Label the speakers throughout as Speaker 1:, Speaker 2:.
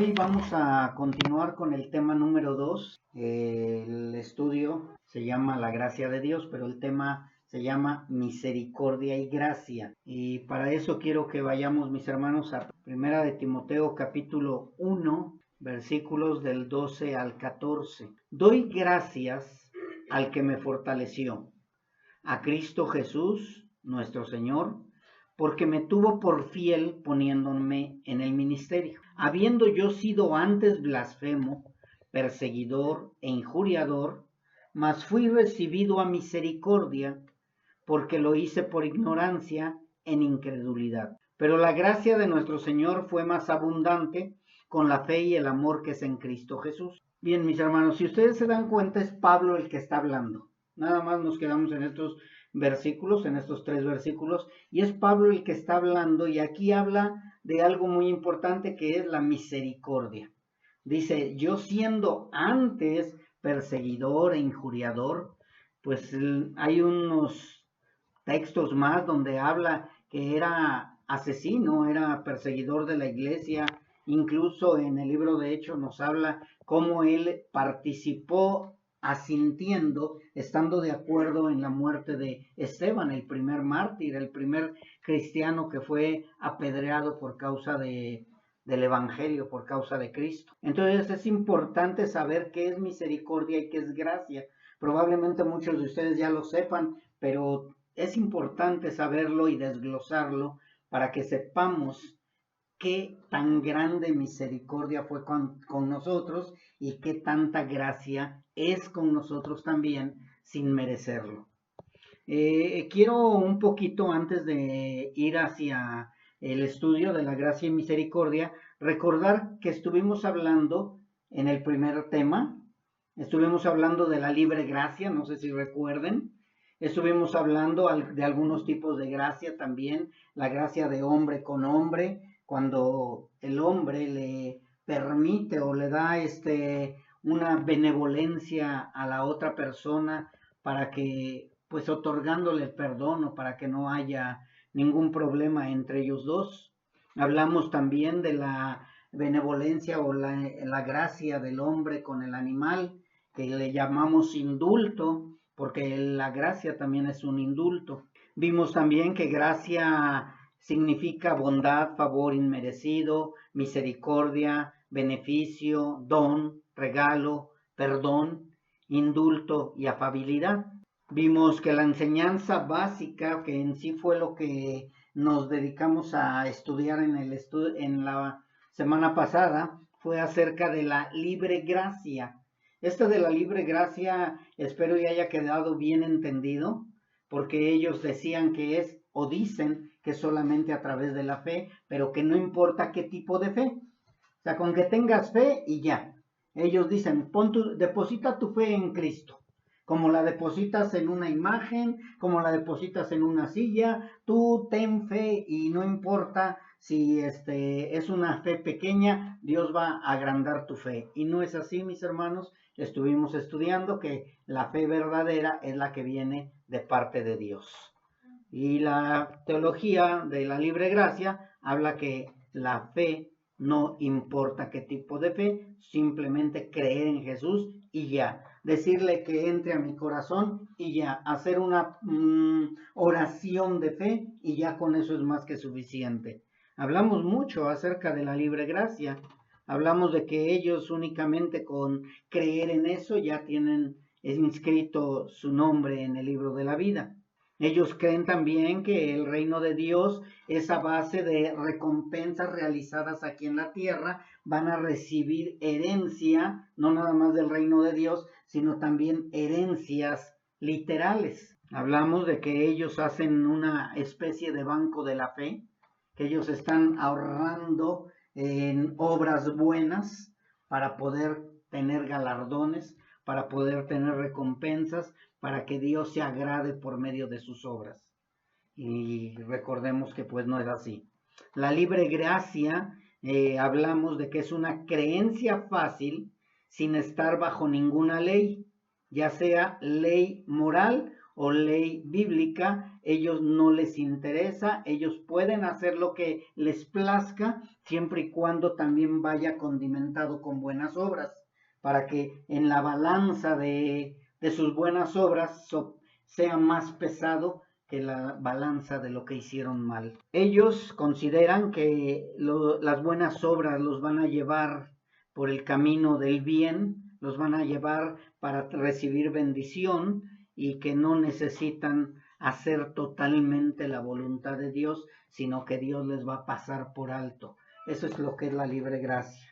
Speaker 1: Hoy vamos a continuar con el tema número 2. El estudio se llama La gracia de Dios, pero el tema se llama misericordia y gracia. Y para eso quiero que vayamos, mis hermanos, a Primera de Timoteo capítulo 1, versículos del 12 al 14. Doy gracias al que me fortaleció, a Cristo Jesús, nuestro Señor, porque me tuvo por fiel poniéndome en el ministerio. Habiendo yo sido antes blasfemo, perseguidor e injuriador, mas fui recibido a misericordia, porque lo hice por ignorancia en incredulidad. Pero la gracia de nuestro Señor fue más abundante con la fe y el amor que es en Cristo Jesús. Bien, mis hermanos, si ustedes se dan cuenta, es Pablo el que está hablando. Nada más nos quedamos en estos versículos, en estos 3 versículos, y es Pablo el que está hablando, y aquí habla de algo muy importante que es la misericordia. Dice, yo siendo antes perseguidor e injuriador, pues hay unos textos más donde habla que era asesino, era perseguidor de la iglesia. Incluso en el libro de Hechos nos habla cómo él participó asintiendo, estando de acuerdo en la muerte de Esteban, el primer mártir, el primer cristiano que fue apedreado por causa del evangelio, por causa de Cristo. Entonces es importante saber qué es misericordia y qué es gracia. Probablemente muchos de ustedes ya lo sepan, pero es importante saberlo y desglosarlo para que sepamos qué tan grande misericordia fue con nosotros y qué tanta gracia es con nosotros también sin merecerlo. Quiero un poquito antes de ir hacia el estudio de la gracia y misericordia, recordar que estuvimos hablando en el primer tema, estuvimos hablando de la libre gracia, no sé si recuerden. Estuvimos hablando de algunos tipos de gracia también, la gracia de hombre con hombre, cuando el hombre le permite o le da una benevolencia a la otra persona para que, pues otorgándole el perdón o para que no haya ningún problema entre ellos dos. Hablamos también de la benevolencia o la gracia del hombre con el animal, que le llamamos indulto, porque la gracia también es un indulto. Vimos también que gracia significa bondad, favor inmerecido, misericordia, beneficio, don, regalo, perdón, indulto y afabilidad. Vimos que la enseñanza básica, que en sí fue lo que nos dedicamos a estudiar en la semana pasada, fue acerca de la libre gracia. Esto de la libre gracia espero y haya quedado bien entendido, porque ellos decían que es, o dicen que solamente a través de la fe, pero que no importa qué tipo de fe. O sea, con que tengas fe y ya. Ellos dicen, deposita tu fe en Cristo. Como la depositas en una imagen, como la depositas en una silla, tú ten fe y no importa si es una fe pequeña, Dios va a agrandar tu fe. Y no es así, mis hermanos. Estuvimos estudiando que la fe verdadera es la que viene de parte de Dios. Y la teología de la libre gracia habla que la fe no importa qué tipo de fe, simplemente creer en Jesús y ya. Decirle que entre a mi corazón y ya. Hacer una oración de fe y ya con eso es más que suficiente. Hablamos mucho acerca de la libre gracia. Hablamos de que ellos únicamente con creer en eso ya tienen inscrito su nombre en el libro de la vida. Ellos creen también que el reino de Dios es a base de recompensas realizadas aquí en la tierra. Van a recibir herencia, no nada más del reino de Dios, sino también herencias literales. Hablamos de que ellos hacen una especie de banco de la fe, que ellos están ahorrando en obras buenas para poder tener galardones, para poder tener recompensas, para que Dios se agrade por medio de sus obras. Y recordemos que pues no es así. La libre gracia, hablamos de que es una creencia fácil sin estar bajo ninguna ley, ya sea ley moral o ley bíblica, ellos no les interesa, ellos pueden hacer lo que les plazca, siempre y cuando también vaya condimentado con buenas obras, para que en la balanza de sus buenas obras sea más pesado que la balanza de lo que hicieron mal. Ellos consideran que las buenas obras los van a llevar por el camino del bien, los van a llevar para recibir bendición y que no necesitan hacer totalmente la voluntad de Dios, sino que Dios les va a pasar por alto. Eso es lo que es la libre gracia.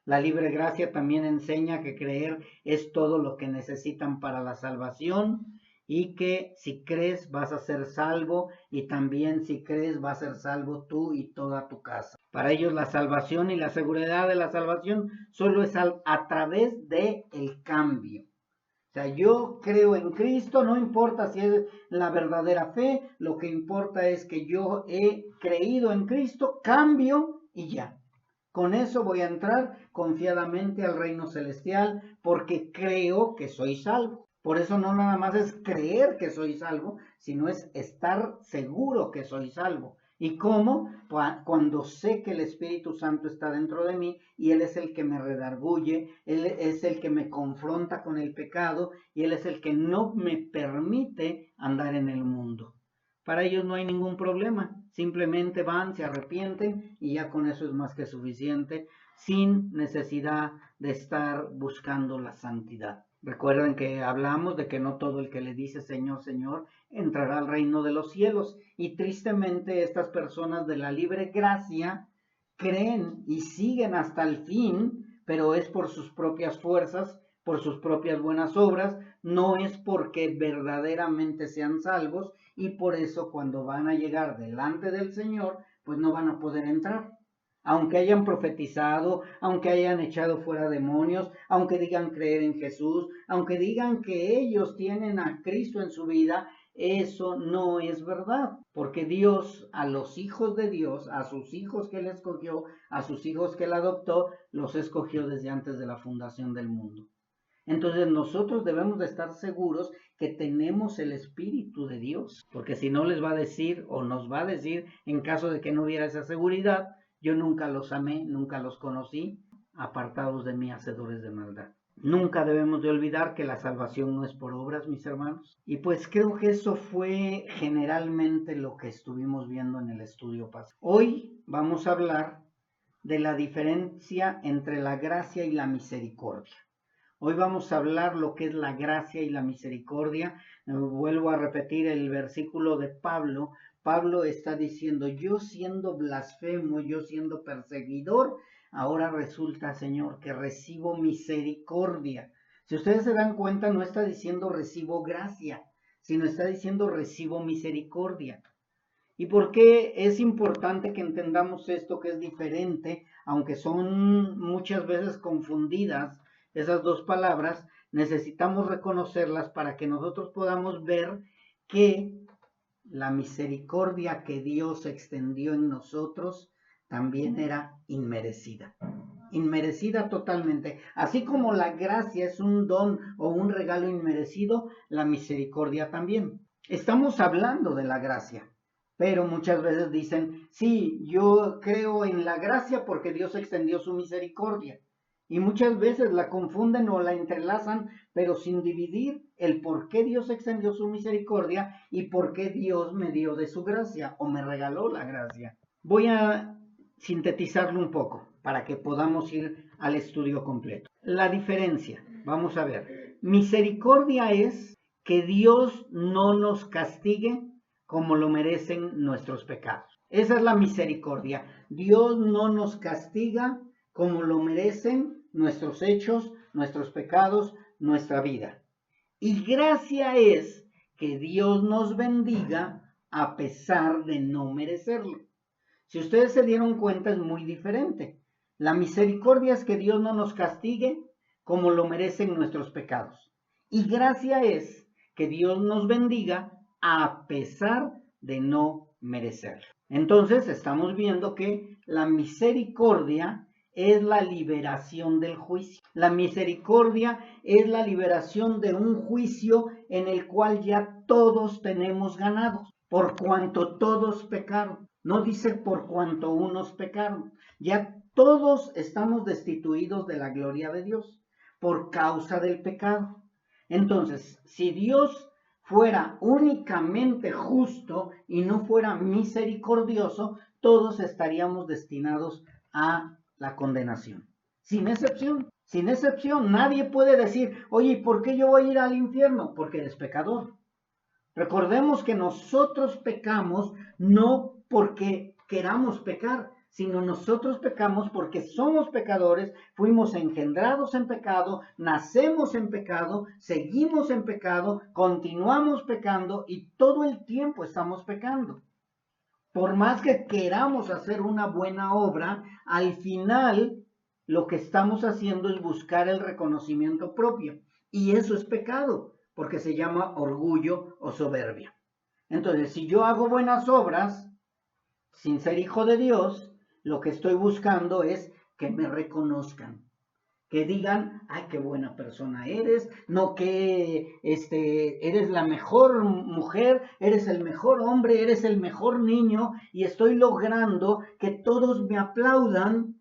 Speaker 1: La libre gracia también enseña que creer es todo lo que necesitan para la salvación y que si crees vas a ser salvo y también si crees vas a ser salvo tú y toda tu casa. Para ellos la salvación y la seguridad de la salvación solo es a través de el cambio. O sea, yo creo en Cristo, no importa si es la verdadera fe, lo que importa es que yo he creído en Cristo, cambio y ya. Con eso voy a entrar confiadamente al reino celestial porque creo que soy salvo. Por eso no nada más es creer que soy salvo, sino es estar seguro que soy salvo. ¿Y cómo? Cuando sé que el Espíritu Santo está dentro de mí y Él es el que me redarguye, Él es el que me confronta con el pecado y Él es el que no me permite andar en el mundo. Para ellos no hay ningún problema, simplemente van, se arrepienten y ya con eso es más que suficiente, sin necesidad de estar buscando la santidad. Recuerden que hablamos de que no todo el que le dice Señor, Señor, entrará al reino de los cielos. Y tristemente estas personas de la libre gracia creen y siguen hasta el fin, pero es por sus propias fuerzas, por sus propias buenas obras, no es porque verdaderamente sean salvos y por eso cuando van a llegar delante del Señor, pues no van a poder entrar. Aunque hayan profetizado, aunque hayan echado fuera demonios, aunque digan creer en Jesús, aunque digan que ellos tienen a Cristo en su vida, eso no es verdad, porque Dios a los hijos de Dios, a sus hijos que Él escogió, a sus hijos que Él adoptó, los escogió desde antes de la fundación del mundo. Entonces nosotros debemos de estar seguros que tenemos el Espíritu de Dios, porque si no les va a decir o nos va a decir, en caso de que no hubiera esa seguridad, yo nunca los amé, nunca los conocí, apartados de mí, hacedores de maldad. Nunca debemos de olvidar que la salvación no es por obras, mis hermanos. Y pues creo que eso fue generalmente lo que estuvimos viendo en el estudio pasado. Hoy vamos a hablar de la diferencia entre la gracia y la misericordia. Hoy vamos a hablar lo que es la gracia y la misericordia. Vuelvo a repetir el versículo de Pablo. Pablo está diciendo, yo siendo blasfemo, yo siendo perseguidor, ahora resulta, Señor, que recibo misericordia. Si ustedes se dan cuenta, no está diciendo recibo gracia, sino está diciendo recibo misericordia. ¿Y por qué es importante que entendamos esto que es diferente, aunque son muchas veces confundidas esas dos palabras? Necesitamos reconocerlas para que nosotros podamos ver que la misericordia que Dios extendió en nosotros también era inmerecida. Inmerecida totalmente. Así como la gracia es un don o un regalo inmerecido, la misericordia también. Estamos hablando de la gracia, pero muchas veces dicen, sí, yo creo en la gracia porque Dios extendió su misericordia. Y muchas veces la confunden o la entrelazan, pero sin dividir el por qué Dios extendió su misericordia y por qué Dios me dio de su gracia o me regaló la gracia. Voy a sintetizarlo un poco para que podamos ir al estudio completo. La diferencia, vamos a ver, misericordia es que Dios no nos castigue como lo merecen nuestros pecados. Esa es la misericordia. Dios no nos castiga como lo merecen nuestros hechos, nuestros pecados, nuestra vida. Y gracia es que Dios nos bendiga a pesar de no merecerlo. Si ustedes se dieron cuenta, es muy diferente. La misericordia es que Dios no nos castigue como lo merecen nuestros pecados. Y gracia es que Dios nos bendiga a pesar de no merecerlo. Entonces estamos viendo que la misericordia es la liberación del juicio. La misericordia es la liberación de un juicio en el cual ya todos tenemos ganado, por cuanto todos pecaron. No dice por cuanto unos pecaron. Ya todos estamos destituidos de la gloria de Dios por causa del pecado. Entonces, si Dios fuera únicamente justo y no fuera misericordioso, todos estaríamos destinados a la condenación. Sin excepción, sin excepción. Nadie puede decir, oye, ¿por qué yo voy a ir al infierno? Porque eres pecador. Recordemos que nosotros pecamos no porque queramos pecar, sino nosotros pecamos porque somos pecadores, fuimos engendrados en pecado, nacemos en pecado, seguimos en pecado, continuamos pecando y todo el tiempo estamos pecando. Por más que queramos hacer una buena obra, al final lo que estamos haciendo es buscar el reconocimiento propio. Y eso es pecado, porque se llama orgullo o soberbia. Entonces, si yo hago buenas obras, sin ser hijo de Dios, lo que estoy buscando es que me reconozcan. Que digan, ay, qué buena persona eres, no que eres la mejor mujer, eres el mejor hombre, eres el mejor niño, y estoy logrando que todos me aplaudan,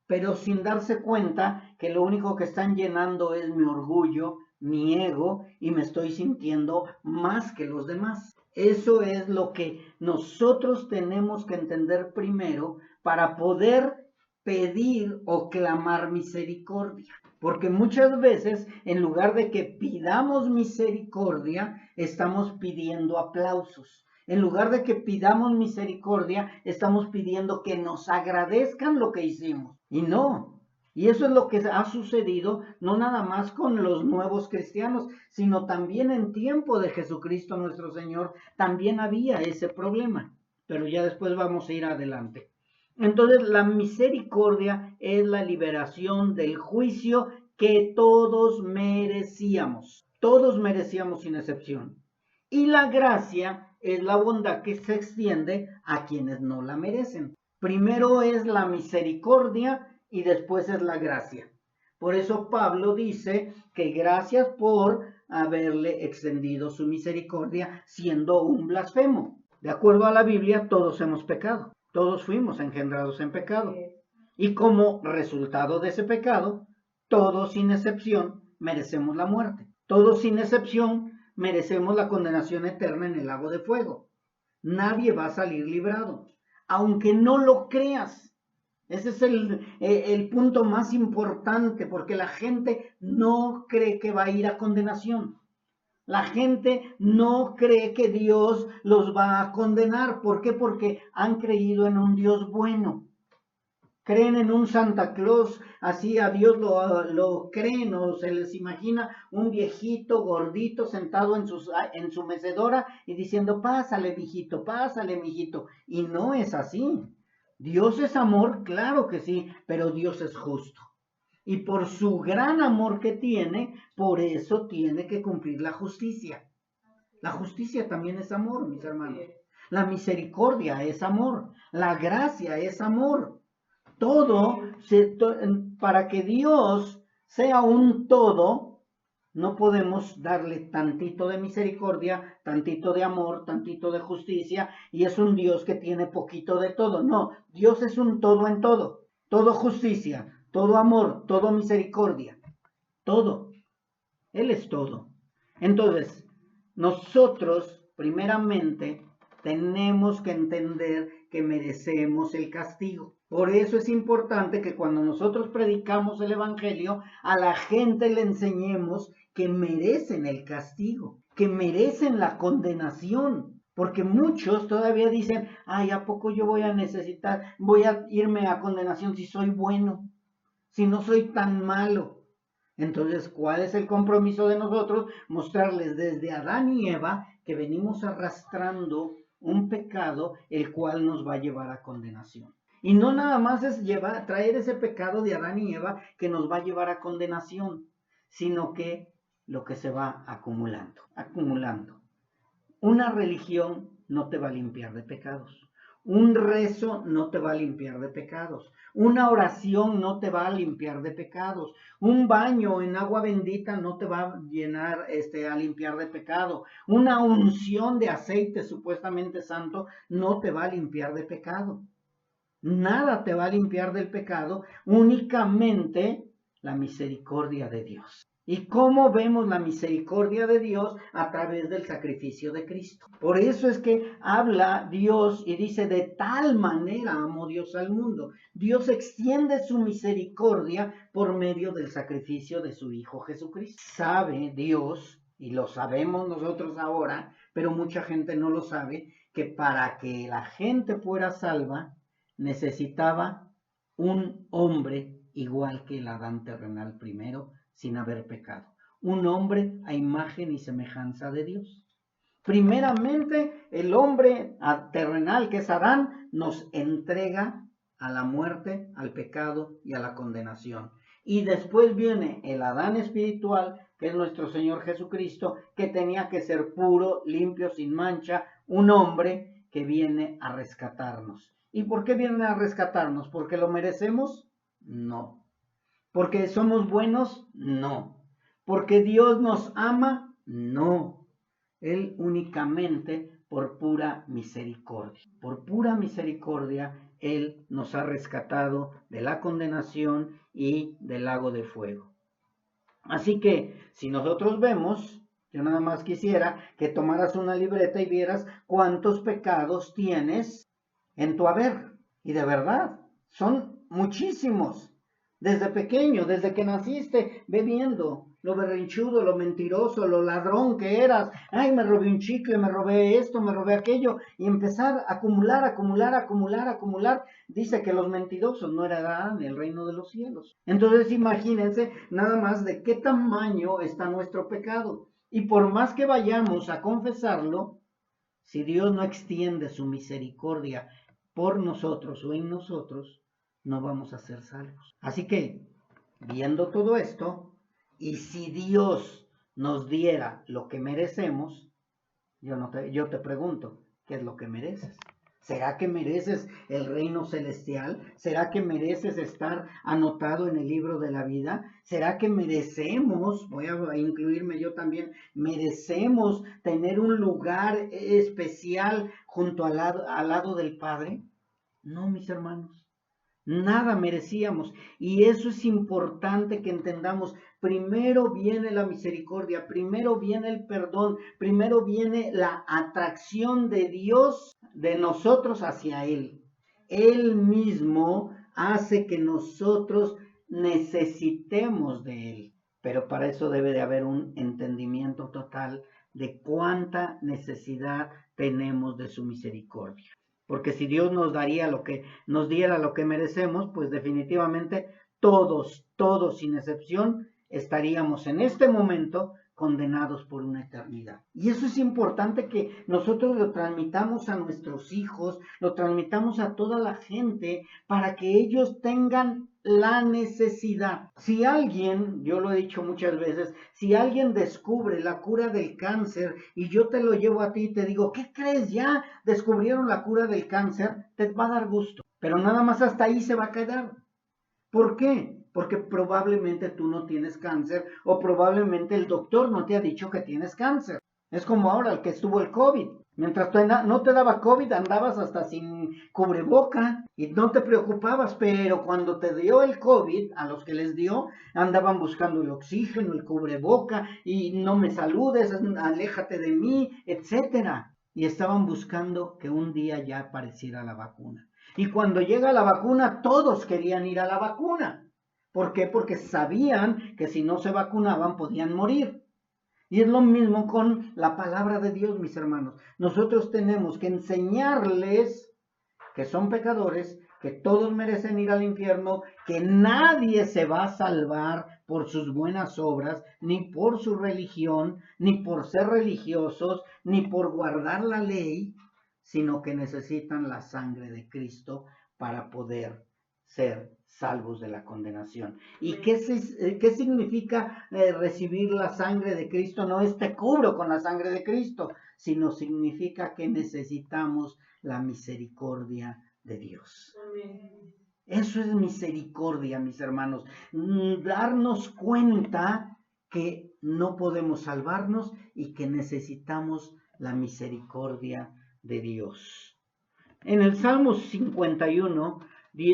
Speaker 1: pero sin darse cuenta que lo único que están llenando es mi orgullo, mi ego, y me estoy sintiendo más que los demás. Eso es lo que nosotros tenemos que entender primero para poder pedir o clamar misericordia. Porque muchas veces, en lugar de que pidamos misericordia, estamos pidiendo aplausos. En lugar de que pidamos misericordia, estamos pidiendo que nos agradezcan lo que hicimos. Y no. Y eso es lo que ha sucedido no nada más con los nuevos cristianos, sino también en tiempo de Jesucristo nuestro Señor, también había ese problema. Pero ya después vamos a ir adelante. Entonces, la misericordia es la liberación del juicio que todos merecíamos sin excepción. Y la gracia es la bondad que se extiende a quienes no la merecen. Primero es la misericordia y después es la gracia. Por eso Pablo dice que gracias por haberle extendido su misericordia siendo un blasfemo. De acuerdo a la Biblia, todos hemos pecado. Todos fuimos engendrados en pecado. Y como resultado de ese pecado, todos sin excepción merecemos la muerte. Todos sin excepción merecemos la condenación eterna en el lago de fuego. Nadie va a salir librado, aunque no lo creas. Ese es el punto más importante, porque la gente no cree que va a ir a condenación. La gente no cree que Dios los va a condenar. ¿Por qué? Porque han creído en un Dios bueno. Creen en un Santa Claus, así a Dios lo creen o se les imagina un viejito gordito sentado en su mecedora y diciendo, pásale, mijito, pásale, mijito. Y no es así. Dios es amor, claro que sí, pero Dios es justo. Y por su gran amor que tiene, por eso tiene que cumplir la justicia. La justicia también es amor, mis hermanos. La misericordia es amor. La gracia es amor. Todo, para que Dios sea un todo, no podemos darle tantito de misericordia, tantito de amor, tantito de justicia, y es un Dios que tiene poquito de todo. No, Dios es un todo en todo. Todo justicia, todo amor, todo misericordia, todo. Él es todo. Entonces, nosotros, primeramente, tenemos que entender que merecemos el castigo. Por eso es importante que cuando nosotros predicamos el Evangelio, a la gente le enseñemos que merecen el castigo, que merecen la condenación. Porque muchos todavía dicen, ay, ¿a poco yo voy a irme a condenación si soy bueno, si no soy tan malo? Entonces, ¿cuál es el compromiso de nosotros? Mostrarles desde Adán y Eva que venimos arrastrando un pecado el cual nos va a llevar a condenación. Y no nada más es traer ese pecado de Adán y Eva que nos va a llevar a condenación, sino que lo que se va acumulando. Una religión no te va a limpiar de pecados. Un rezo no te va a limpiar de pecados. Una oración no te va a limpiar de pecados. Un baño en agua bendita no te va a llenar, a limpiar de pecado. Una unción de aceite supuestamente santo no te va a limpiar de pecado. Nada te va a limpiar del pecado, únicamente la misericordia de Dios. ¿Y cómo vemos la misericordia de Dios? A través del sacrificio de Cristo. Por eso es que habla Dios y dice, de tal manera amó Dios al mundo. Dios extiende su misericordia por medio del sacrificio de su Hijo Jesucristo. Sabe Dios, y lo sabemos nosotros ahora, pero mucha gente no lo sabe, que para que la gente fuera salva, necesitaba un hombre igual que el Adán terrenal primero, sin haber pecado. Un hombre a imagen y semejanza de Dios. Primeramente, el hombre terrenal, que es Adán, nos entrega a la muerte, al pecado y a la condenación. Y después viene el Adán espiritual, que es nuestro Señor Jesucristo, que tenía que ser puro, limpio, sin mancha, un hombre que viene a rescatarnos. ¿Y por qué viene a rescatarnos? ¿Porque lo merecemos? No. ¿Porque somos buenos? No. ¿Porque Dios nos ama? No. Él únicamente por pura misericordia. Por pura misericordia, Él nos ha rescatado de la condenación y del lago de fuego. Así que, si nosotros vemos, yo nada más quisiera que tomaras una libreta y vieras cuántos pecados tienes en tu haber. Y de verdad, son muchísimos. Desde pequeño, desde que naciste, bebiendo, lo berrinchudo, lo mentiroso, lo ladrón que eras. Ay, me robé un chicle, me robé esto, me robé aquello. Y empezar a acumular. Dice que los mentirosos no heredarán el reino de los cielos. Entonces imagínense nada más de qué tamaño está nuestro pecado. Y por más que vayamos a confesarlo, si Dios no extiende su misericordia por nosotros o en nosotros, no vamos a ser salvos. Así que, viendo todo esto, y si Dios nos diera lo que merecemos, yo te pregunto, ¿qué es lo que mereces? ¿Será que mereces el reino celestial? ¿Será que mereces estar anotado en el libro de la vida? ¿Será que merecemos, voy a incluirme yo también, merecemos tener un lugar especial junto al lado del Padre? No, mis hermanos. Nada merecíamos. Y eso es importante que entendamos. Primero viene la misericordia, primero viene el perdón, primero viene la atracción de Dios, de nosotros hacia Él. Él mismo hace que nosotros necesitemos de Él. Pero para eso debe de haber un entendimiento total de cuánta necesidad tenemos de su misericordia. Porque si Dios nos diera lo que merecemos, pues definitivamente todos sin excepción, estaríamos en este momento condenados por una eternidad. Y eso es importante que nosotros lo transmitamos a nuestros hijos, lo transmitamos a toda la gente, para que ellos tengan la necesidad. Si alguien, yo lo he dicho muchas veces, si alguien descubre la cura del cáncer y yo te lo llevo a ti y te digo, ¿qué crees? Ya descubrieron la cura del cáncer, te va a dar gusto, pero nada más hasta ahí se va a quedar. ¿Por qué? Porque probablemente tú no tienes cáncer o probablemente el doctor no te ha dicho que tienes cáncer. Es como ahora el que estuvo el COVID. Mientras no te daba COVID, andabas hasta sin cubreboca y no te preocupabas, pero cuando te dio el COVID, a los que les dio, andaban buscando el oxígeno, el cubreboca, y no me saludes, aléjate de mí, etcétera. Y estaban buscando que un día ya apareciera la vacuna. Y cuando llega la vacuna, todos querían ir a la vacuna. ¿Por qué? Porque sabían que si no se vacunaban podían morir. Y es lo mismo con la palabra de Dios, mis hermanos. Nosotros tenemos que enseñarles que son pecadores, que todos merecen ir al infierno, que nadie se va a salvar por sus buenas obras, ni por su religión, ni por ser religiosos, ni por guardar la ley, sino que necesitan la sangre de Cristo para poder ser salvos de la condenación. ¿Y qué significa recibir la sangre de Cristo? No es te cubro con la sangre de Cristo, sino significa que necesitamos la misericordia de Dios.
Speaker 2: Amén.
Speaker 1: Eso es misericordia, mis hermanos. Darnos cuenta que no podemos salvarnos y que necesitamos la misericordia de Dios. En el Salmo 51,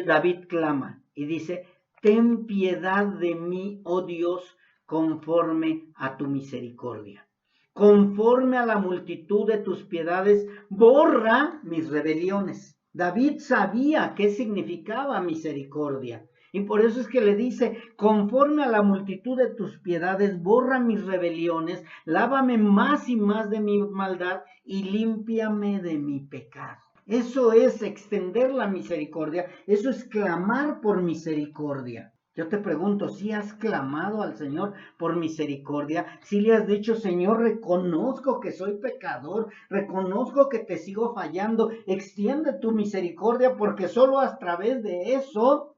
Speaker 1: David clama y dice: ten piedad de mí, oh Dios, conforme a tu misericordia. Conforme a la multitud de tus piedades, borra mis rebeliones. David sabía qué significaba misericordia. Y por eso es que le dice: conforme a la multitud de tus piedades, borra mis rebeliones, lávame más y más de mi maldad y límpiame de mi pecado. Eso es extender la misericordia, eso es clamar por misericordia. Yo te pregunto, ¿si has clamado al Señor por misericordia? Si le has dicho: Señor, reconozco que soy pecador, reconozco que te sigo fallando, extiende tu misericordia, porque solo a través de eso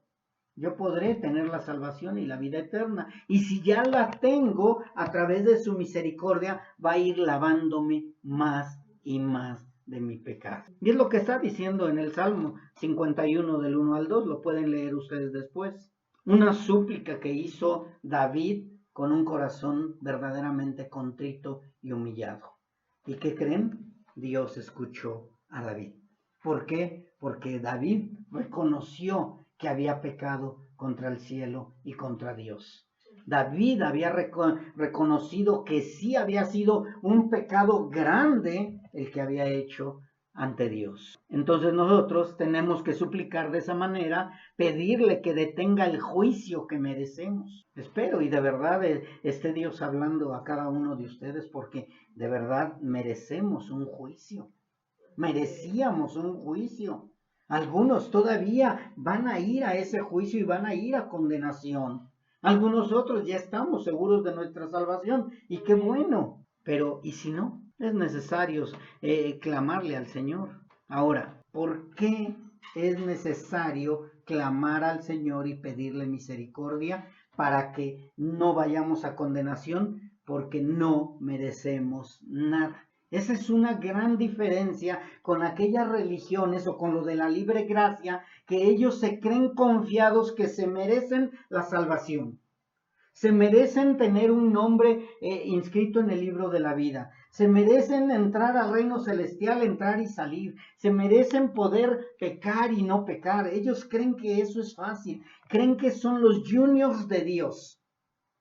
Speaker 1: yo podré tener la salvación y la vida eterna. Y si ya la tengo, a través de su misericordia va a ir lavándome más y más de mi pecado. Y es lo que está diciendo en el Salmo 51 del 1 al 2, lo pueden leer ustedes después. Una súplica que hizo David con un corazón verdaderamente contrito y humillado. ¿Y qué creen? Dios escuchó a David. ¿Por qué? Porque David reconoció que había pecado contra el cielo y contra Dios. David había reconocido que sí había sido un pecado grande el que había hecho ante Dios. Entonces nosotros tenemos que suplicar de esa manera, pedirle que detenga el juicio que merecemos. Espero y de verdad esté Dios hablando a cada uno de ustedes, porque de verdad merecemos un juicio. Merecíamos un juicio. Algunos todavía van a ir a ese juicio y van a ir a condenación. Algunos otros ya estamos seguros de nuestra salvación, y qué bueno. Pero, ¿y si no? Es necesario clamarle al Señor. Ahora, ¿por qué es necesario clamar al Señor y pedirle misericordia? Para que no vayamos a condenación, porque no merecemos nada. Esa es una gran diferencia con aquellas religiones o con lo de la libre gracia, que ellos se creen confiados que se merecen la salvación. Se merecen tener un nombre inscrito en el libro de la vida. Se merecen entrar al reino celestial, entrar y salir. Se merecen poder pecar y no pecar. Ellos creen que eso es fácil. Creen que son los juniors de Dios.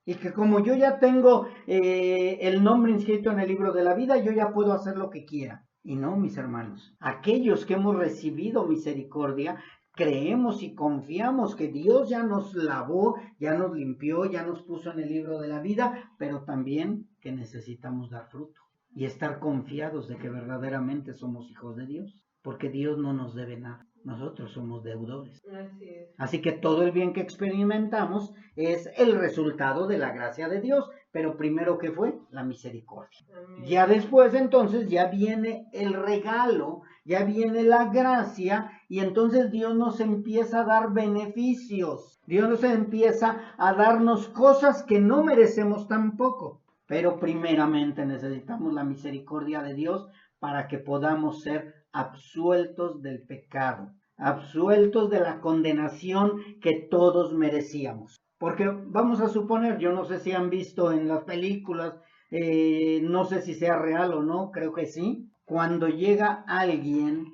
Speaker 1: Y que como yo ya tengo el nombre inscrito en el libro de la vida, yo ya puedo hacer lo que quiera. Y no, mis hermanos. Aquellos que hemos recibido misericordia, creemos y confiamos que Dios ya nos lavó, ya nos limpió, ya nos puso en el libro de la vida, pero también que necesitamos dar fruto y estar confiados de que verdaderamente somos hijos de Dios, porque Dios no nos debe nada. Nosotros somos deudores. Así que todo el bien que experimentamos es el resultado de la gracia de Dios, pero primero que fue la misericordia. Amén. Ya después entonces ya viene el regalo, ya viene la gracia, y entonces Dios nos empieza a dar beneficios. Dios nos empieza a darnos cosas que no merecemos tampoco. Pero primeramente necesitamos la misericordia de Dios para que podamos ser absueltos del pecado, absueltos de la condenación que todos merecíamos. Porque vamos a suponer, yo no sé si han visto en las películas, no sé si sea real o no, creo que sí, cuando llega alguien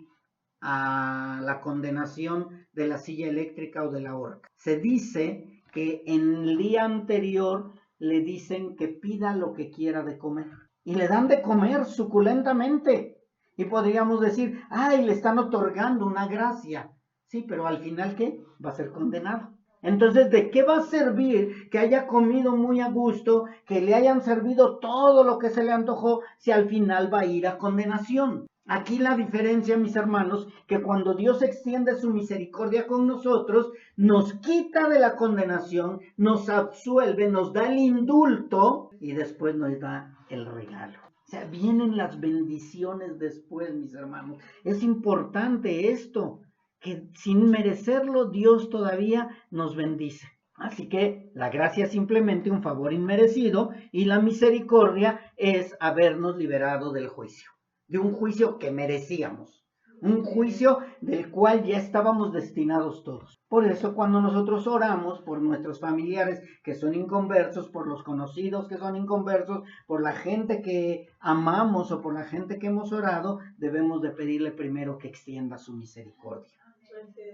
Speaker 1: a la condenación de la silla eléctrica o de la horca, se dice que en el día anterior le dicen que pida lo que quiera de comer y le dan de comer suculentamente. Y podríamos decir: ay, le están otorgando una gracia. Sí, pero al final, ¿qué? Va a ser condenado. Entonces, ¿de qué va a servir que haya comido muy a gusto, que le hayan servido todo lo que se le antojó, si al final va a ir a condenación? Aquí la diferencia, mis hermanos, que cuando Dios extiende su misericordia con nosotros, nos quita de la condenación, nos absuelve, nos da el indulto y después nos da el regalo. O sea, vienen las bendiciones después, mis hermanos. Es importante esto, que sin merecerlo Dios todavía nos bendice. Así que la gracia es simplemente un favor inmerecido, y la misericordia es habernos liberado del juicio, de un juicio que merecíamos, un juicio del cual ya estábamos destinados todos. Por eso cuando nosotros oramos por nuestros familiares que son inconversos, por los conocidos que son inconversos, por la gente que amamos o por la gente que hemos orado, debemos de pedirle primero que extienda su misericordia.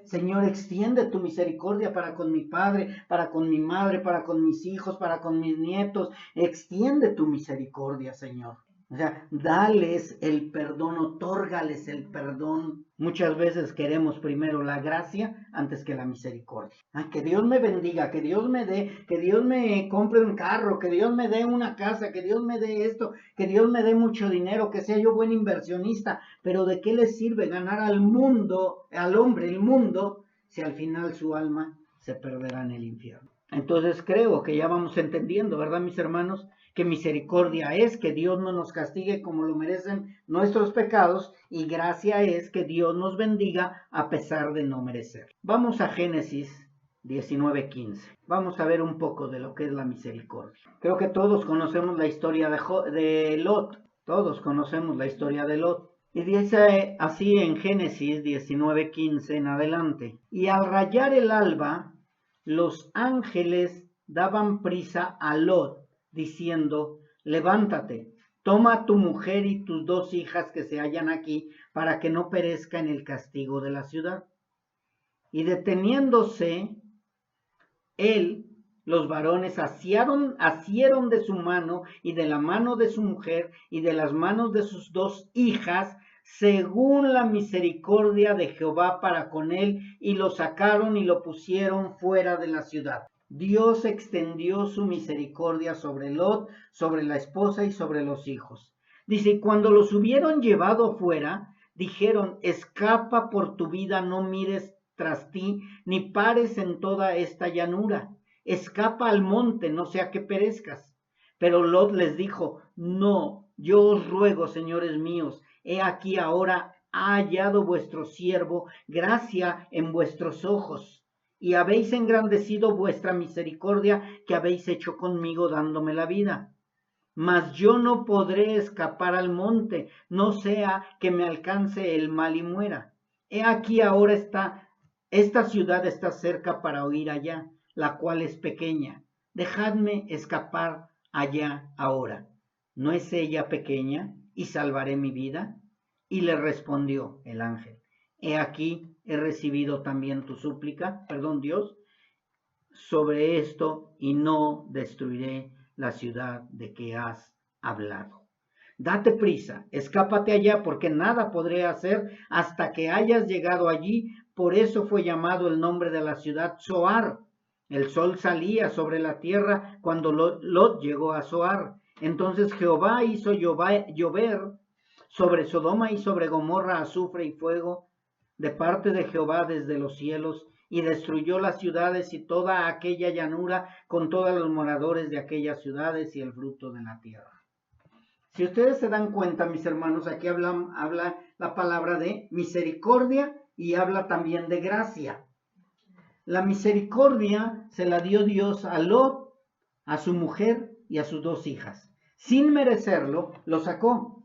Speaker 1: Señor, extiende tu misericordia para con mi padre, para con mi madre, para con mis hijos, para con mis nietos. Extiende tu misericordia, Señor. O sea, dales el perdón, otórgales el perdón. Muchas veces queremos primero la gracia antes que la misericordia. Ay, que Dios me bendiga, que Dios me dé, que Dios me compre un carro, que Dios me dé una casa, que Dios me dé esto, que Dios me dé mucho dinero, que sea yo buen inversionista. Pero ¿de qué le sirve ganar al mundo, al hombre, el mundo, si al final su alma se perderá en el infierno? Entonces creo que ya vamos entendiendo, ¿verdad, mis hermanos? Que misericordia es que Dios no nos castigue como lo merecen nuestros pecados, y gracia es que Dios nos bendiga a pesar de no merecer. Vamos a Génesis 19:15. Vamos a ver un poco de lo que es la misericordia. Creo que todos conocemos la historia de Lot. Todos conocemos la historia de Lot. Y dice así en Génesis 19:15 en adelante. Y al rayar el alba, los ángeles daban prisa a Lot, diciendo: levántate, toma a tu mujer y tus 2 hijas que se hallan aquí, para que no perezca en el castigo de la ciudad. Y deteniéndose él, los varones asieron de su mano y de la mano de su mujer y de las manos de sus 2 hijas, según la misericordia de Jehová para con él, y lo sacaron y lo pusieron fuera de la ciudad. Dios extendió su misericordia sobre Lot, sobre la esposa y sobre los hijos. Dice, cuando los hubieron llevado fuera, dijeron: escapa por tu vida, no mires tras ti, ni pares en toda esta llanura. Escapa al monte, no sea que perezcas. Pero Lot les dijo: no, yo os ruego, señores míos, he aquí ahora ha hallado vuestro siervo gracia en vuestros ojos, y habéis engrandecido vuestra misericordia que habéis hecho conmigo dándome la vida. Mas yo no podré escapar al monte, no sea que me alcance el mal y muera. He aquí ahora esta ciudad está cerca para huir allá, la cual es pequeña. Dejadme escapar allá ahora. ¿No es ella pequeña y salvaré mi vida? Y le respondió el ángel: he aquí, he recibido también tu súplica, Dios, sobre esto, y no destruiré la ciudad de que has hablado. Date prisa, escápate allá, porque nada podré hacer hasta que hayas llegado allí. Por eso fue llamado el nombre de la ciudad Zoar. El sol salía sobre la tierra cuando Lot llegó a Zoar. Entonces Jehová hizo llover sobre Sodoma y sobre Gomorra azufre y fuego de parte de Jehová desde los cielos, y destruyó las ciudades y toda aquella llanura con todos los moradores de aquellas ciudades y el fruto de la tierra. Si ustedes se dan cuenta, mis hermanos, aquí habla la palabra de misericordia y habla también de gracia. La misericordia se la dio Dios a Lot, a su mujer y a sus 2 hijas. Sin merecerlo, lo sacó.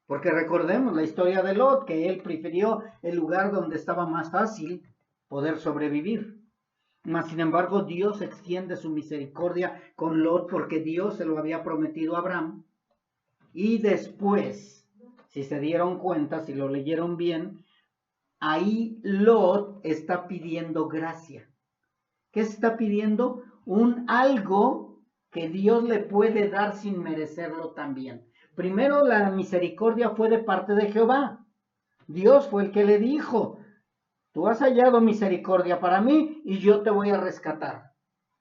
Speaker 1: Porque recordemos la historia de Lot, que él prefirió el lugar donde estaba más fácil poder sobrevivir. Mas, sin embargo, Dios extiende su misericordia con Lot, porque Dios se lo había prometido a Abraham. Y después, si se dieron cuenta, si lo leyeron bien, ahí Lot está pidiendo gracia. ¿Qué está pidiendo? Algo que Dios le puede dar sin merecerlo también. Primero, la misericordia fue de parte de Jehová. Dios fue el que le dijo: tú has hallado misericordia para mí y yo te voy a rescatar.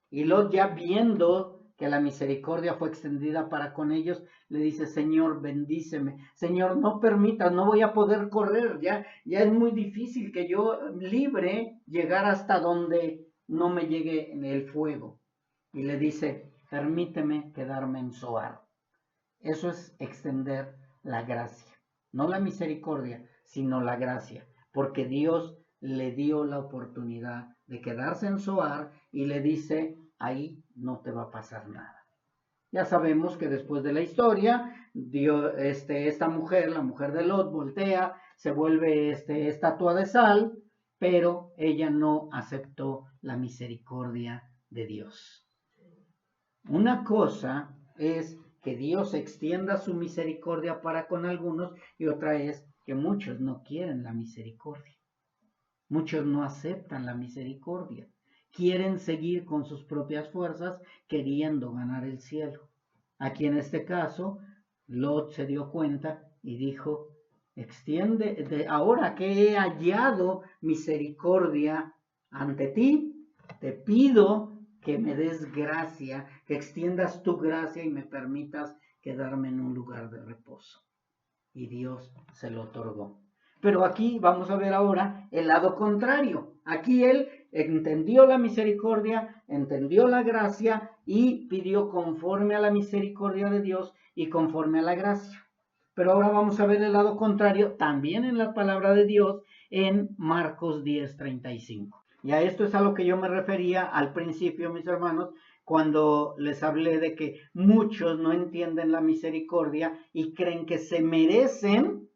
Speaker 1: Y Lot, ya viendo que la misericordia fue extendida para con ellos, le dice: Señor, bendíceme. Señor, no permitas, no voy a poder correr. Ya es muy difícil que yo libre llegar hasta donde no me llegue el fuego. Y le dice: permíteme quedarme en Zoar. Eso es extender la gracia, no la misericordia, sino la gracia, porque Dios le dio la oportunidad de quedarse en Zoar y le dice: ahí no te va a pasar nada. Ya sabemos que después de la historia, esta mujer, la mujer de Lot, voltea, se vuelve estatua de sal, pero ella no aceptó la misericordia de Dios. Una cosa es que Dios extienda su misericordia para con algunos y otra es que muchos no quieren la misericordia. Muchos no aceptan la misericordia. Quieren seguir con sus propias fuerzas queriendo ganar el cielo. Aquí en este caso, Lot se dio cuenta y dijo, ahora que he hallado misericordia ante ti, te pido que me des gracia, que extiendas tu gracia y me permitas quedarme en un lugar de reposo. Y Dios se lo otorgó. Pero aquí vamos a ver ahora el lado contrario. Aquí él entendió la misericordia, entendió la gracia y pidió conforme a la misericordia de Dios y conforme a la gracia. Pero ahora vamos a ver el lado contrario también en la palabra de Dios en Marcos 10:35. Y a esto es a lo que yo me refería al principio, mis hermanos, cuando les hablé de que muchos no entienden la misericordia y creen que se merecen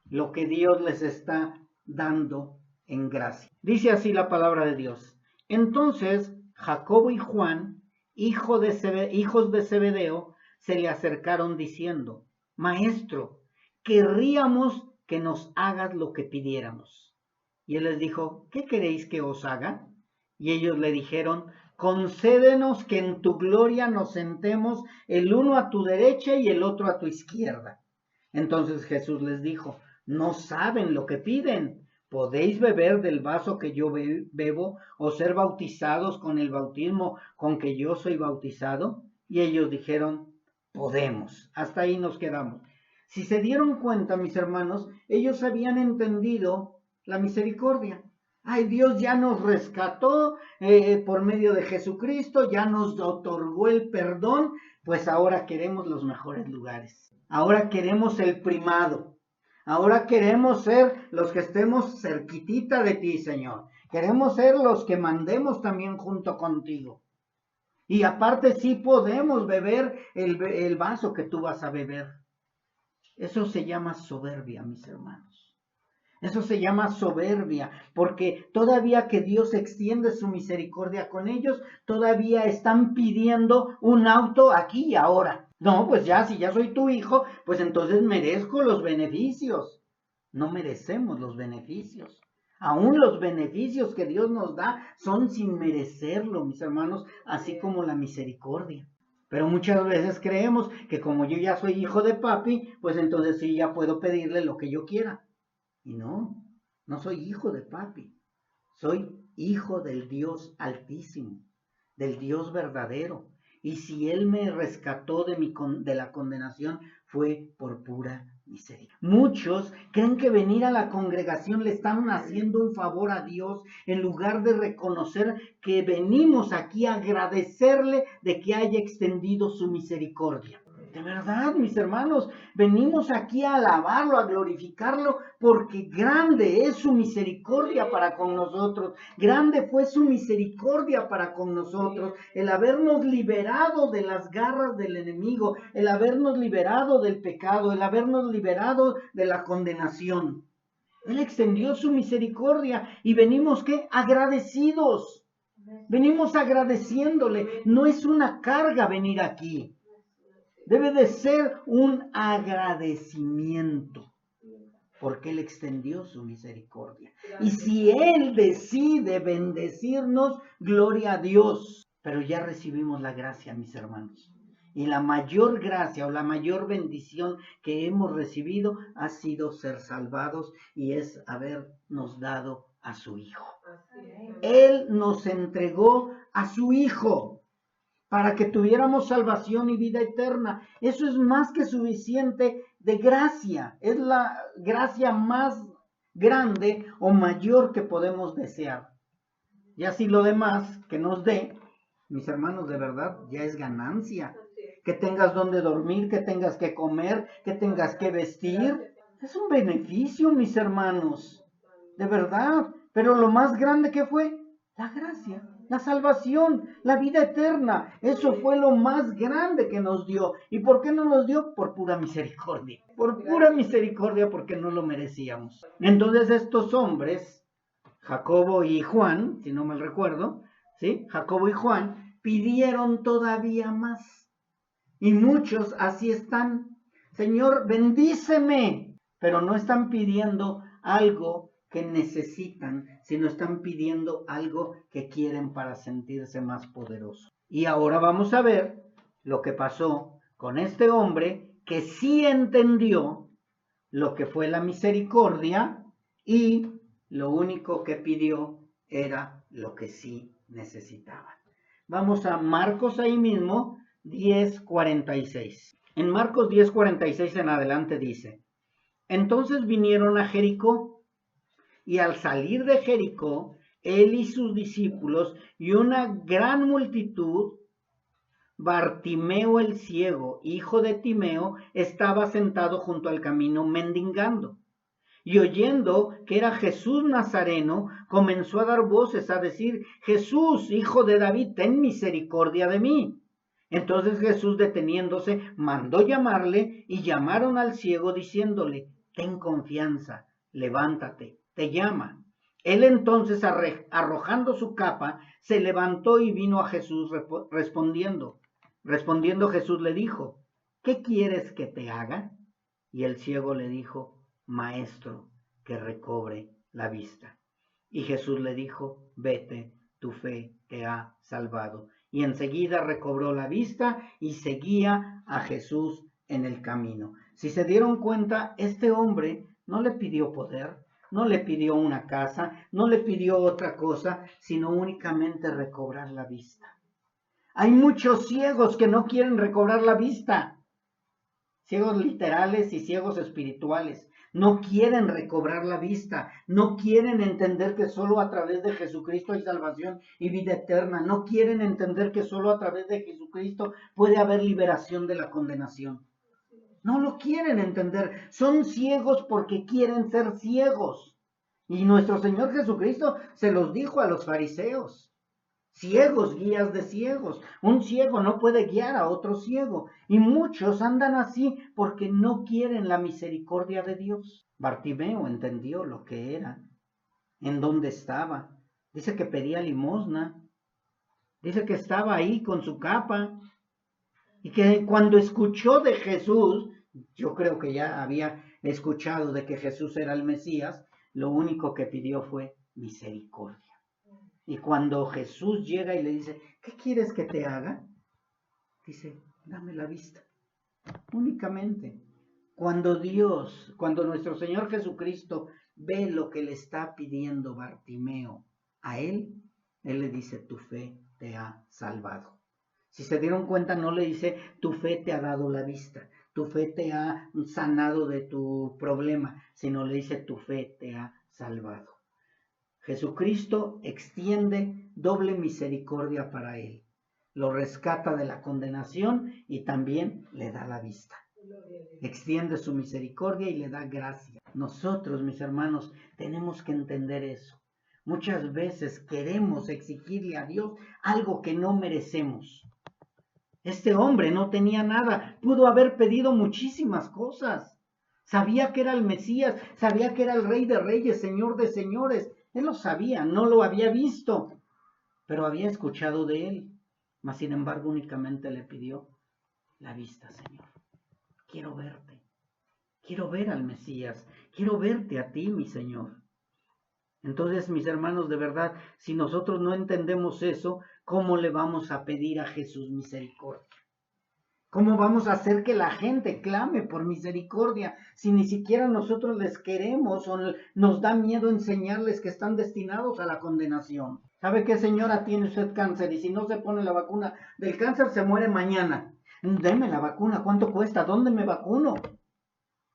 Speaker 1: lo que Dios les está dando en gracia. Dice así la palabra de Dios. Entonces Jacobo y Juan, hijos de Zebedeo, se le acercaron diciendo, Maestro, querríamos que nos hagas lo que pidiéramos. Y él les dijo, ¿qué queréis que os haga? Y ellos le dijeron, concédenos que en tu gloria nos sentemos el uno a tu derecha y el otro a tu izquierda. Entonces Jesús les dijo, no saben lo que piden. ¿Podéis beber del vaso que yo bebo o ser bautizados con el bautismo con que yo soy bautizado? Y ellos dijeron, podemos. Hasta ahí nos quedamos. Si se dieron cuenta, mis hermanos, ellos habían entendido la misericordia. Ay, Dios ya nos rescató por medio de Jesucristo, ya nos otorgó el perdón, pues ahora queremos los mejores lugares. Ahora queremos el primado. Ahora queremos ser los que estemos cerquitita de ti, Señor. Queremos ser los que mandemos también junto contigo. Y aparte sí podemos beber el vaso que tú vas a beber. Eso se llama soberbia, mis hermanos. Eso se llama soberbia, porque todavía que Dios extiende su misericordia con ellos, todavía están pidiendo un auto aquí y ahora. No, pues ya, si ya soy tu hijo, pues entonces merezco los beneficios. No merecemos los beneficios. Aún los beneficios que Dios nos da son sin merecerlo, mis hermanos, así como la misericordia. Pero muchas veces creemos que como yo ya soy hijo de papi, pues entonces sí ya puedo pedirle lo que yo quiera. Y no soy hijo de papi. Soy hijo del Dios Altísimo, del Dios verdadero. Y si Él me rescató de la condenación, fue por pura misericordia. Muchos creen que venir a la congregación le están haciendo un favor a Dios en lugar de reconocer que venimos aquí a agradecerle de que haya extendido su misericordia. De verdad, mis hermanos, venimos aquí a alabarlo, a glorificarlo, porque grande es su misericordia para con nosotros. Grande fue su misericordia para con nosotros. El habernos liberado de las garras del enemigo, el habernos liberado del pecado, el habernos liberado de la condenación. Él extendió su misericordia y venimos, ¿qué? Agradecidos. Venimos agradeciéndole. No es una carga venir aquí. Debe de ser un agradecimiento, porque Él extendió su misericordia. Y si Él decide bendecirnos, gloria a Dios. Pero ya recibimos la gracia, mis hermanos. Y la mayor gracia o la mayor bendición que hemos recibido ha sido ser salvados y es habernos dado a su Hijo. Él nos entregó a su Hijo para que tuviéramos salvación y vida eterna. Eso es más que suficiente de gracia. Es la gracia más grande o mayor que podemos desear. Y así lo demás que nos dé, mis hermanos, de verdad, ya es ganancia. Que tengas donde dormir, que tengas que comer, que tengas que vestir. Es un beneficio, mis hermanos. De verdad. Pero lo más grande que fue, la gracia. La salvación, la vida eterna. Eso fue lo más grande que nos dio. ¿Y por qué no nos dio? Por pura misericordia. Por pura misericordia, porque no lo merecíamos. Entonces estos hombres, Jacobo y Juan, si no mal recuerdo, ¿sí? Jacobo y Juan pidieron todavía más. Y muchos así están. Señor, bendíceme. Pero no están pidiendo algo que necesitan, sino están pidiendo algo que quieren para sentirse más poderosos. Y ahora vamos a ver lo que pasó con este hombre que sí entendió lo que fue la misericordia y lo único que pidió era lo que sí necesitaban. Vamos a Marcos ahí mismo, 10:46. En Marcos 10:46 en adelante dice: entonces vinieron a Jericó, y al salir de Jericó, él y sus discípulos y una gran multitud, Bartimeo el ciego, hijo de Timeo, estaba sentado junto al camino mendigando. Y oyendo que era Jesús Nazareno, comenzó a dar voces a decir: Jesús, hijo de David, ten misericordia de mí. Entonces Jesús, deteniéndose, mandó llamarle, y llamaron al ciego diciéndole: ten confianza, levántate, te llama. Él entonces, arrojando su capa, se levantó y vino a Jesús respondiendo. Respondiendo Jesús le dijo: ¿qué quieres que te haga? Y el ciego le dijo: Maestro, que recobre la vista. Y Jesús le dijo: vete, tu fe te ha salvado. Y enseguida recobró la vista y seguía a Jesús en el camino. Si se dieron cuenta, este hombre no le pidió poder, no le pidió una casa, no le pidió otra cosa, sino únicamente recobrar la vista. Hay muchos ciegos que no quieren recobrar la vista, ciegos literales y ciegos espirituales. No quieren recobrar la vista, no quieren entender que solo a través de Jesucristo hay salvación y vida eterna, no quieren entender que solo a través de Jesucristo puede haber liberación de la condenación. No lo quieren entender, son ciegos porque quieren ser ciegos. Y nuestro Señor Jesucristo se los dijo a los fariseos: ciegos, guías de ciegos. Un ciego no puede guiar a otro ciego. Y muchos andan así porque no quieren la misericordia de Dios. Bartimeo entendió lo que era, en dónde estaba. Dice que pedía limosna. Dice que estaba ahí con su capa. Y que cuando escuchó de Jesús, yo creo que ya había escuchado de que Jesús era el Mesías, lo único que pidió fue misericordia. Y cuando Jesús llega y le dice: ¿qué quieres que te haga? Dice: dame la vista. Únicamente. Cuando nuestro Señor Jesucristo ve lo que le está pidiendo Bartimeo a él le dice: tu fe te ha salvado. Si se dieron cuenta, no le dice: tu fe te ha dado la vista, tu fe te ha sanado de tu problema, sino le dice: tu fe te ha salvado. Jesucristo extiende doble misericordia para él. Lo rescata de la condenación y también le da la vista. Extiende su misericordia y le da gracia. Nosotros, mis hermanos, tenemos que entender eso. Muchas veces queremos exigirle a Dios algo que no merecemos. Este hombre no tenía nada, pudo haber pedido muchísimas cosas. Sabía que era el Mesías, sabía que era el Rey de Reyes, Señor de Señores. Él lo sabía, no lo había visto, pero había escuchado de él. Mas sin embargo únicamente le pidió la vista: Señor, quiero verte, quiero ver al Mesías, quiero verte a ti, mi Señor. Entonces, mis hermanos, de verdad, si nosotros no entendemos eso, ¿cómo le vamos a pedir a Jesús misericordia? ¿Cómo vamos a hacer que la gente clame por misericordia si ni siquiera nosotros les queremos o nos da miedo enseñarles que están destinados a la condenación? ¿Sabe qué, señora? Tiene usted cáncer y si no se pone la vacuna del cáncer se muere mañana. Deme la vacuna, ¿cuánto cuesta? ¿Dónde me vacuno?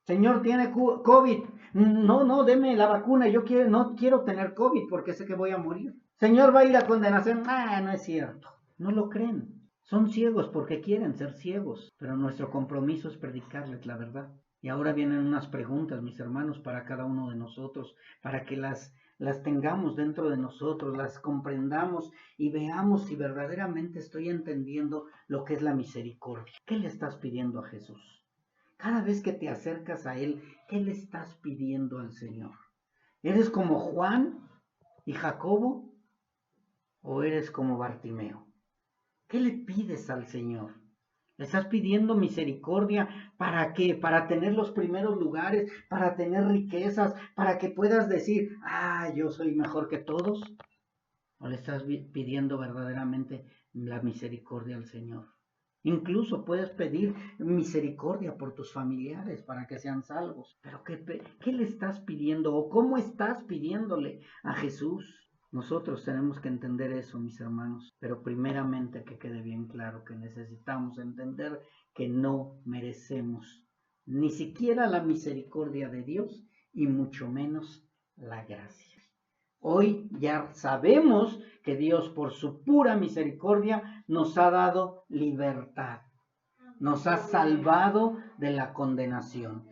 Speaker 1: Señor, tiene COVID. No, deme la vacuna. Yo no quiero tener COVID porque sé que voy a morir. Señor, va a ir a condenación. No es cierto. No lo creen. Son ciegos porque quieren ser ciegos, pero nuestro compromiso es predicarles la verdad. Y ahora vienen unas preguntas, mis hermanos, para cada uno de nosotros, para que las las tengamos dentro de nosotros, las comprendamos y veamos si verdaderamente estoy entendiendo lo que es la misericordia. ¿Qué le estás pidiendo a Jesús? Cada vez que te acercas a Él, ¿qué le estás pidiendo al Señor? ¿Eres como Juan y Jacobo o eres como Bartimeo? ¿Qué le pides al Señor? ¿Le estás pidiendo misericordia para qué? ¿Para tener los primeros lugares? ¿Para tener riquezas? ¿Para que puedas decir, yo soy mejor que todos? ¿O le estás pidiendo verdaderamente la misericordia al Señor? Incluso puedes pedir misericordia por tus familiares para que sean salvos. Pero ¿qué le estás pidiendo o cómo estás pidiéndole a Jesús? Nosotros tenemos que entender eso, mis hermanos, pero primeramente que quede bien claro que necesitamos entender que no merecemos ni siquiera la misericordia de Dios y mucho menos la gracia. Hoy ya sabemos que Dios por su pura misericordia nos ha dado libertad, nos ha salvado de la condenación.